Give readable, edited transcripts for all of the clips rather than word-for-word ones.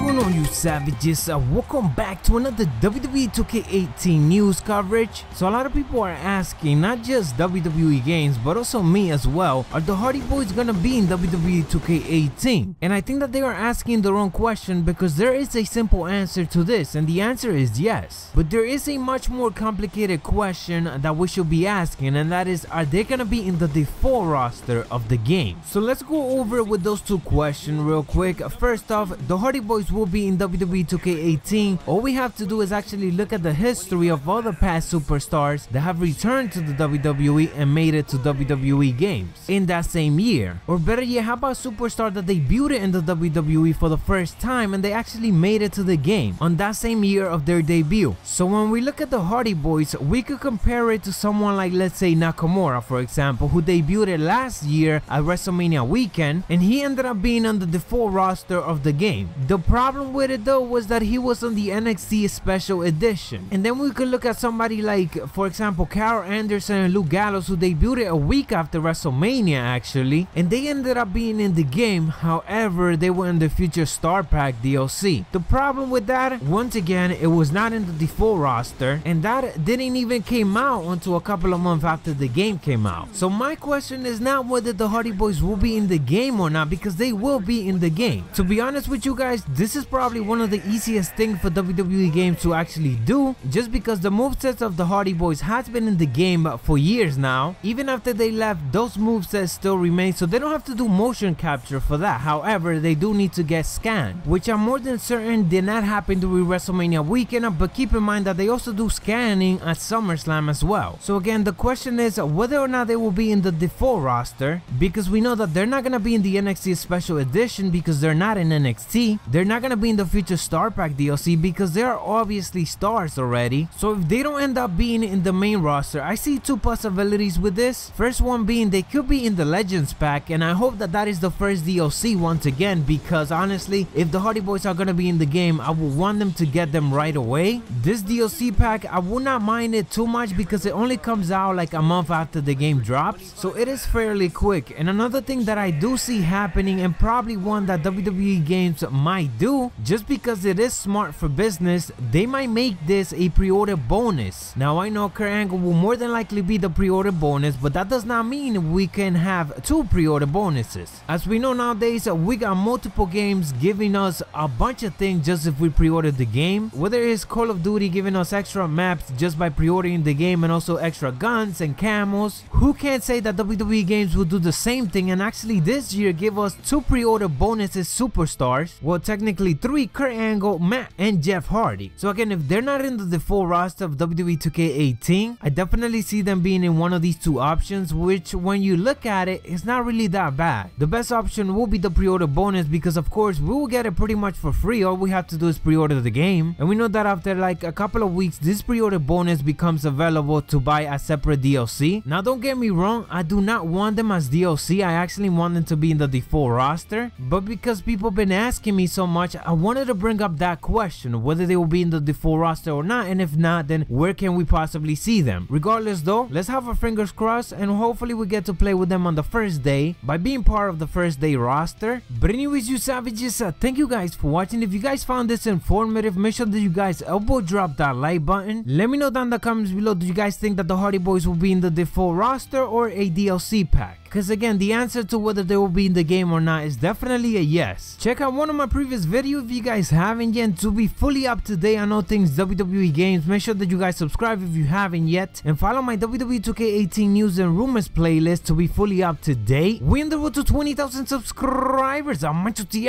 going on, you savages? Welcome back to another WWE 2K18 news coverage. So a lot of people are asking, not just WWE games but also me as well, are the Hardy Boyz gonna be in WWE 2K18? And I think that they are asking the wrong question, because there is a simple answer to this, and the answer is yes. But there is a much more complicated question that we should be asking, and that is, are they gonna be in the default roster of the game? So let's go over with those two questions real quick. First off, the Hardy Boyz will be in WWE 2K18. All we have to do is actually look at the history of all the past superstars that have returned to the WWE and made it to WWE games in that same year. Or better yet, how about a superstar that debuted in the WWE for the first time and they actually made it to the game on that same year of their debut? So when we look at the Hardy Boyz, we could compare it to someone like, let's say, Nakamura, for example, who debuted last year at Wrestlemania weekend, and he ended up being on the default roster of the game. The problem with it though was that he was on the NXT Special Edition. And then we could look at somebody like, for example, Carl Anderson and Luke Gallows, who debuted a week after WrestleMania actually, and they ended up being in the game. However, they were in the Future Star Pack DLC. The problem with that, once again, it was not in the default roster, and that didn't even came out until a couple of months after the game came out. So my question is not whether the Hardy Boyz will be in the game or not, because they will be in the game. To be honest with you guys, this is probably one of the easiest things for WWE games to actually do, just because the movesets of the Hardy Boyz has been in the game for years now. Even after they left, those movesets still remain, so they don't have to do motion capture for that. However, they do need to get scanned, which I'm more than certain did not happen during WrestleMania weekend, but keep in mind that they also do scanning at SummerSlam as well. So again, the question is whether or not they will be in the default roster, because we know that they're not going to be in the NXT Special Edition because they're not in NXT. They're not going to be in the Future Star Pack DLC because they are obviously stars already. So if they don't end up being in the main roster, I see two possibilities with this. First one being they could be in the Legends Pack, and I hope that that is the first DLC once again, because honestly, if the Hardy Boyz are going to be in the game, I would want them to get them right away. This DLC pack, I would not mind it too much because it only comes out like a month after the game drops, so it is fairly quick. And another thing that I do see happening, and probably one that WWE games might do, just because it is smart for business, they might make this a pre-order bonus. Now I know Kurt Angle will more than likely be the pre-order bonus, but that does not mean we can have two pre-order bonuses. As we know nowadays, we got multiple games giving us a bunch of things just if we pre-order the game, whether it's Call of Duty giving us extra maps just by pre-ordering the game, and also extra guns and camos. Who can't say that WWE games will do the same thing and actually this year give us two pre-order bonuses superstars? Well, technically three: Kurt Angle, Matt, and Jeff Hardy. So again, if they're not in the default roster of WWE 2K18, I definitely see them being in one of these two options, which when you look at it, it's not really that bad. The best option will be the pre-order bonus, because of course we will get it pretty much for free. All we have to do is pre-order the game, and we know that after like a couple of weeks, this pre-order bonus becomes available to buy a separate DLC. Now don't get me wrong, I do not want them as DLC. I actually want them to be in the default roster, but because people have been asking me so much, I wanted to bring up that question, whether they will be in the default roster or not, and if not, then where can we possibly see them? Regardless though, let's have our fingers crossed, and hopefully we get to play with them on the first day by being part of the first day roster. But anyways, you savages, thank you guys for watching. If you guys found this informative, make sure that you guys elbow drop that like button. Let me know down in the comments below, do you guys think that the Hardy Boyz will be in the default roster or a DLC pack? Because again, the answer to whether they will be in the game or not is definitely a yes. Check out one of my previous videos if you guys haven't yet, to be fully up to date on all things WWE games. Make sure that you guys subscribe if you haven't yet, and follow my WWE 2K18 news and rumors playlist to be fully up to date. We on the road to 20,000 subscribers. I'm Macho T.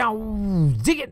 Dig it!